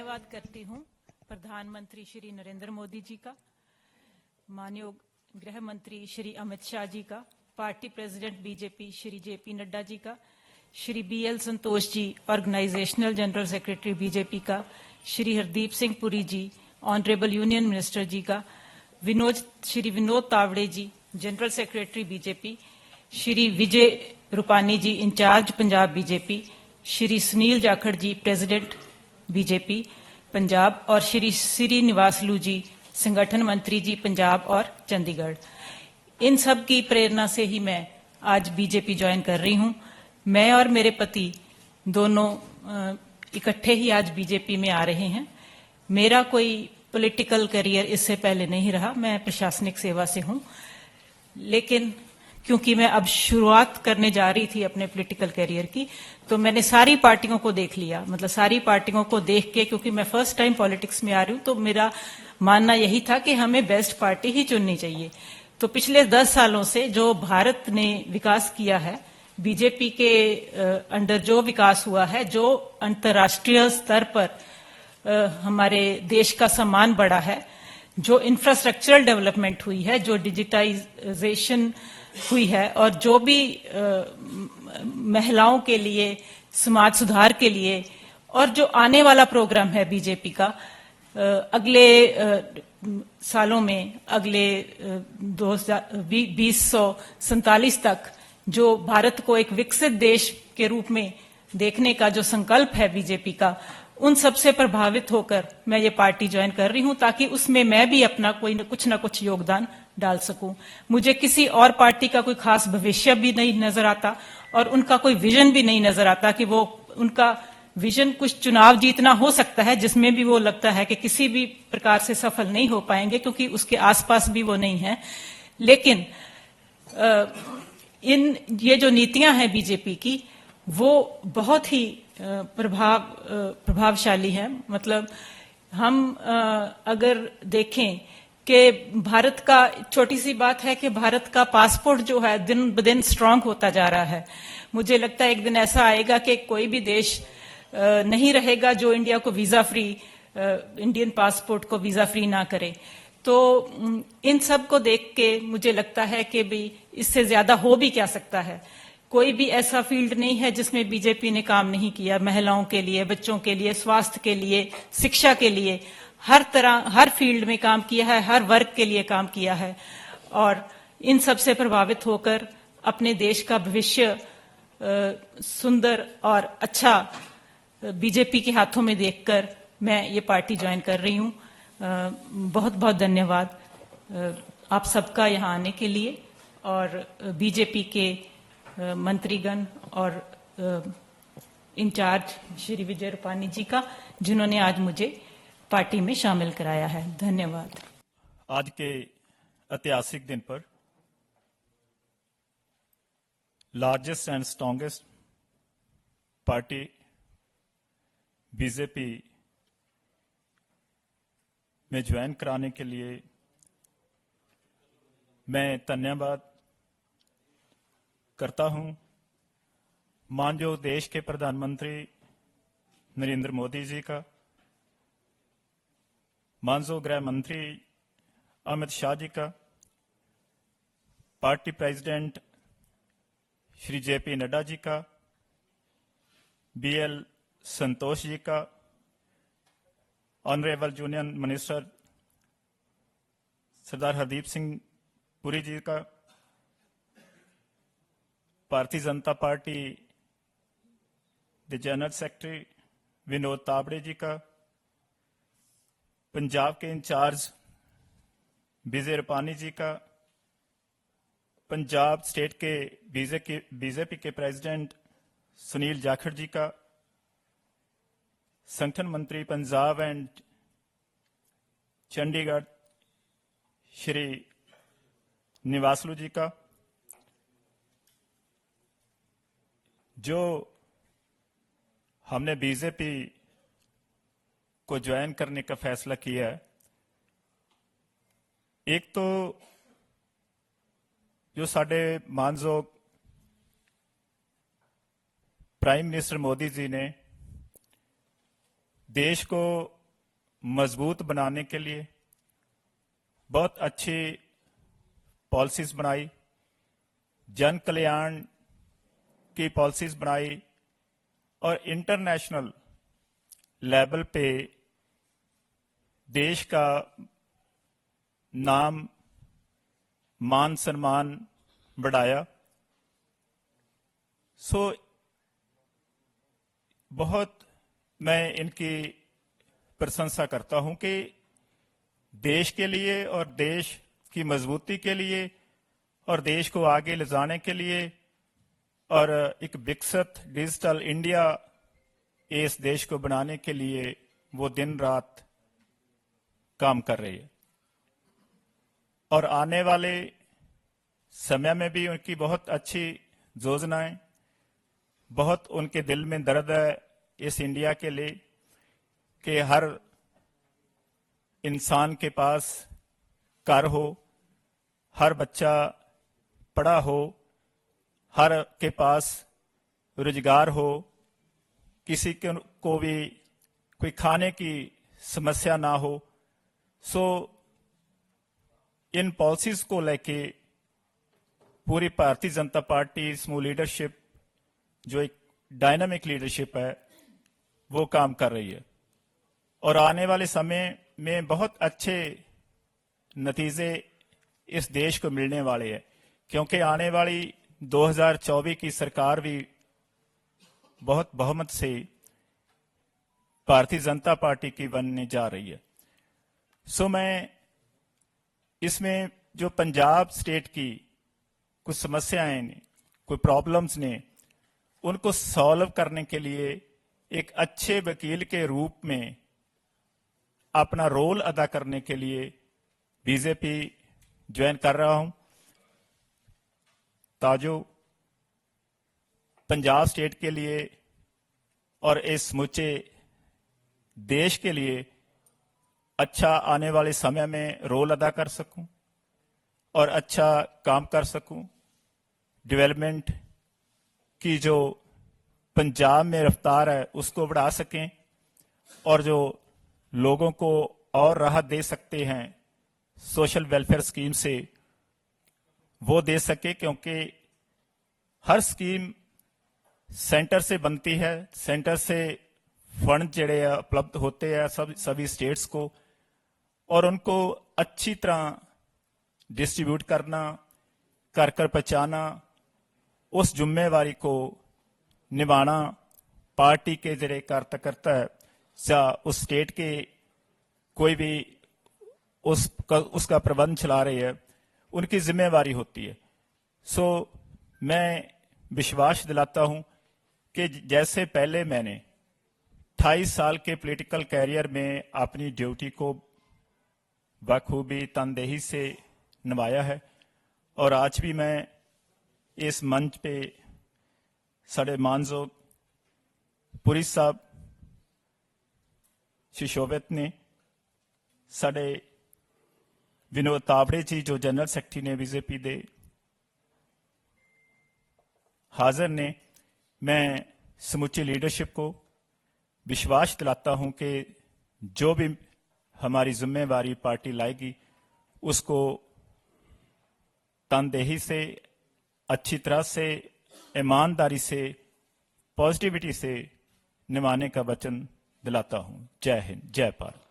धन्यवाद करती हूं प्रधानमंत्री श्री नरेंद्र मोदी जी का, माननीय गृह मंत्री श्री अमित शाह जी का, party president BJP Shri J P Nadda ji का, Shri B L Santosh ji organisational general secretary BJP का, Shri Hardeep Singh Puri ji honourable union minister ji का, Shri Vinod Tawde ji general secretary BJP, Shri Vijay Rupani ji incharge Punjab BJP, Shri Sunil Jakhar ji president BJP Punjab और श्री श्रीनिवासलू जी संगठन मंत्री जी पंजाब और चंडीगढ़। इन सब की प्रेरणा से ही मैं आज बीजेपी ज्वाइन कर रही हूं। मैं और मेरे पति दोनों इकट्ठे ही आज बीजेपी में आ रहे हैं। मेरा कोई पॉलिटिकल करियर इससे पहले नहीं रहा, मैं प्रशासनिक सेवा से हूं, लेकिन क्योंकि मैं अब शुरुआत करने जा रही थी अपने पॉलिटिकल करियर की, तो मैंने सारी पार्टियों को देख लिया। मतलब सारी पार्टियों को देख के, क्योंकि मैं फर्स्ट टाइम पॉलिटिक्स में आ रही हूं, तो मेरा मानना यही था कि हमें बेस्ट पार्टी ही चुननी चाहिए। तो पिछले 10 सालों से जो भारत ने विकास किया है, बीजेपी के अंडर जो विकास हुआ है, जो अंतर्राष्ट्रीय स्तर पर हमारे देश का सम्मान बढ़ा है, जो इंफ्रास्ट्रक्चरल डेवलपमेंट हुई है, जो डिजिटाइजेशन हुई है और जो भी महिलाओं के लिए, समाज सुधार के लिए और जो आने वाला प्रोग्राम है बीजेपी का अगले सालों में, अगले 2047 तक जो भारत को एक विकसित देश के रूप में देखने का जो संकल्प है बीजेपी का, उन सबसे प्रभावित होकर मैं ये पार्टी ज्वाइन कर रही हूं, ताकि उसमें मैं भी अपना कुछ ना कुछ योगदान डाल सकूं। मुझे किसी और पार्टी का कोई खास भविष्य भी नहीं नजर आता और उनका कोई विजन भी नहीं नजर आता कि वो, उनका विजन कुछ चुनाव जीतना हो सकता है, जिसमें भी वो लगता है कि किसी भी प्रकार से सफल नहीं हो पाएंगे क्योंकि उसके आसपास भी वो नहीं है। लेकिन ये जो नीतियां हैं बीजेपी की, वो बहुत ही प्रभावशाली है। मतलब हम अगर देखें कि भारत का, छोटी सी बात है कि भारत का पासपोर्ट जो है दिन ब दिन स्ट्रांग होता जा रहा है। मुझे लगता है एक दिन ऐसा आएगा कि कोई भी देश नहीं रहेगा जो इंडिया को वीजा फ्री, इंडियन पासपोर्ट को वीजा फ्री ना करे। तो इन सब को देख के मुझे लगता है कि भी इससे ज्यादा हो भी क्या सकता है। कोई भी ऐसा फील्ड नहीं है जिसमें बीजेपी ने काम नहीं किया। महिलाओं के लिए, बच्चों के लिए, स्वास्थ्य के लिए, शिक्षा के लिए, हर तरह, हर फील्ड में काम किया है, हर वर्ग के लिए काम किया है। और इन सब से प्रभावित होकर अपने देश का भविष्य सुंदर और अच्छा बीजेपी के हाथों में देखकर मैं ये पार्टी ज्वाइन कर रही हूं। बहुत बहुत धन्यवाद आप सबका यहाँ आने के लिए और बीजेपी के मंत्रीगण और इंचार्ज श्री विजय रूपानी जी का, जिन्होंने आज मुझे पार्टी में शामिल कराया है। धन्यवाद। आज के ऐतिहासिक दिन पर largest and strongest party BJP में ज्वाइन कराने के लिए मैं धन्यवाद करता हूं माननीय देश के प्रधानमंत्री नरेंद्र मोदी जी का, माननीय गृह मंत्री अमित शाह जी का, party president Shri J P Nadda ji का, बीएल संतोष जी का, honourable union minister Sardar Hardeep Singh Puri ji का, भारतीय जनता पार्टी के जनरल सेक्रेटरी विनोद तावड़े जी का, पंजाब के इंचार्ज विजय रूपानी जी का, पंजाब स्टेट के बीजेपी के प्रेसिडेंट सुनील जाखड़ जी का, संगठन मंत्री पंजाब एंड चंडीगढ़ श्री निवासलू जी का, जो हमने बीजेपी को ज्वाइन करने का फैसला किया है। एक तो जो साडे मानयोग प्राइम मिनिस्टर मोदी जी ने देश को मजबूत बनाने के लिए बहुत अच्छी पॉलिसीज बनाई, जन कल्याण की पॉलिसीज बनाई और इंटरनेशनल लेवल पे देश का नाम मान सम्मान बढ़ाया। सो बहुत मैं इनकी प्रशंसा करता हूं कि देश के लिए और देश की मजबूती के लिए और देश को आगे ले जाने के लिए और एक विकसित डिजिटल इंडिया इस देश को बनाने के लिए वो दिन रात काम कर रही है। और आने वाले समय में भी उनकी बहुत अच्छी योजनाएं, बहुत उनके दिल में दर्द है इस इंडिया के लिए कि हर इंसान के पास घर हो, हर बच्चा पढ़ा हो, हर के पास रोजगार हो, किसी को भी कोई खाने की समस्या ना हो। सो इन पॉलिसीज को लेके पूरी भारतीय जनता पार्टी स्मूथ लीडरशिप, जो एक डायनामिक लीडरशिप है, वो काम कर रही है और आने वाले समय में बहुत अच्छे नतीजे इस देश को मिलने वाले हैं, क्योंकि आने वाली 2024 की सरकार भी बहुत बहुमत से भारतीय जनता पार्टी की बनने जा रही है। सो मैं इसमें जो पंजाब स्टेट की कुछ समस्याएं ने, कोई प्रॉब्लम्स ने, उनको सॉल्व करने के लिए एक अच्छे वकील के रूप में अपना रोल अदा करने के लिए बीजेपी ज्वाइन कर रहा हूं, ताजो पंजाब स्टेट के लिए और इस समूचे देश के लिए अच्छा आने वाले समय में रोल अदा कर सकूं और अच्छा काम कर सकूं। डेवलपमेंट की जो पंजाब में रफ्तार है उसको बढ़ा सकें और जो लोगों को और राहत दे सकते हैं सोशल वेलफेयर स्कीम से, वो दे सके, क्योंकि हर स्कीम सेंटर से बनती है, सेंटर से फंड जड़े उपलब्ध होते हैं सभी स्टेट्स को, और उनको अच्छी तरह डिस्ट्रीब्यूट करना, कर कर पहुंचाना, उस जिम्मेवारी को निभाना पार्टी के जरिए कार्यकर्ता है या उस स्टेट के कोई भी उसका प्रबंध चला रही है, उनकी जिम्मेवारी होती है। सो मैं विश्वास दिलाता हूं कि जैसे पहले मैंने 28 साल के पॉलिटिकल कैरियर में अपनी ड्यूटी को बखूबी तनदेही से निभाया है, और आज भी मैं इस मंच पे साढ़े मानजोग पुरी साहब शिशोवित ने, साढ़े विनोद तावड़े जी जो जनरल सेक्रेटरी ने बीजेपी दे हाजिर ने, मैं समूची लीडरशिप को विश्वास दिलाता हूं कि जो भी हमारी जिम्मेवारी पार्टी लाएगी उसको तनदेही से, अच्छी तरह से, ईमानदारी से, पॉजिटिविटी से निभाने का वचन दिलाता हूं। जय हिंद, जय भारत।